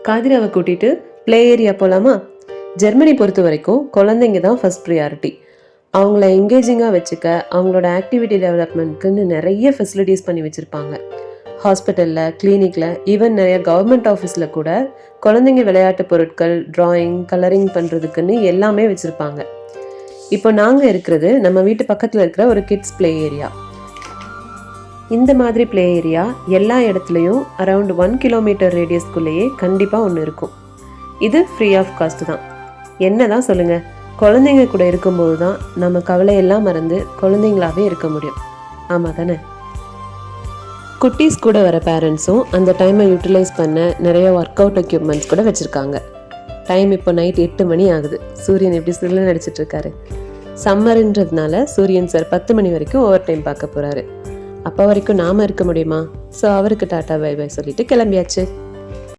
காதிராவை கூட்டிட்டு play area போகலாமா? Germany பொறுத்த வரைக்கும் குழந்தைங்க தான் ஃபர்ஸ்ட் ப்ரியாரிட்டி. அவங்கள என்கேஜிங்காக வச்சுக்க அவங்களோட ஆக்டிவிட்டி டெவலப்மெண்ட்க்குன்னு நிறைய ஃபெசிலிட்டிஸ் பண்ணி வச்சுருப்பாங்க. ஹாஸ்பிட்டலில், கிளினிக்கில், ஈவன் நிறைய கவர்மெண்ட் ஆஃபீஸில் கூட குழந்தைங்க விளையாட்டு பொருட்கள், ட்ராயிங், கலரிங் பண்ணுறதுக்குன்னு எல்லாமே வச்சுருப்பாங்க. இப்போ நாங்கள் இருக்கிறது நம்ம வீட்டு பக்கத்தில் இருக்கிற ஒரு கிட்ஸ் ப்ளே ஏரியா. இந்த மாதிரி ப்ளே ஏரியா எல்லா இடத்துலையும் அரவுண்ட் 1 கிலோமீட்டர் ரேடியஸ்குள்ளேயே கண்டிப்பாக ஒன்று இருக்கும். இது ஃப்ரீ ஆஃப் காஸ்ட் தான். என்ன தான் சொல்லுங்கள், குழந்தைங்க கூட இருக்கும்போது தான் நம்ம கவலையெல்லாம் மறந்து குழந்தைங்களாகவே இருக்க முடியும். ஆமாம் தானே? குட்டீஸ் கூட வர பேரண்ட்ஸும் அந்த டைமை யூட்டிலைஸ் பண்ண நிறைய ஒர்க் அவுட் எக்யூப்மெண்ட்ஸ் கூட வச்சுருக்காங்க. டைம் இப்போ நைட் 8 மணி ஆகுது. சூரியன் எப்படி சில்லுன்னு நடிச்சிட்ருக்காரு. சம்மருன்றதுனால சூரியன் சார் 10 மணி வரைக்கும் ஓவர் டைம் பார்க்க போகிறாரு. அப்போ வரைக்கும் நாம் இருக்க முடியுமா? ஸோ அவருக்கு டாட்டா பை பை சொல்லிட்டு கிளம்பியாச்சு.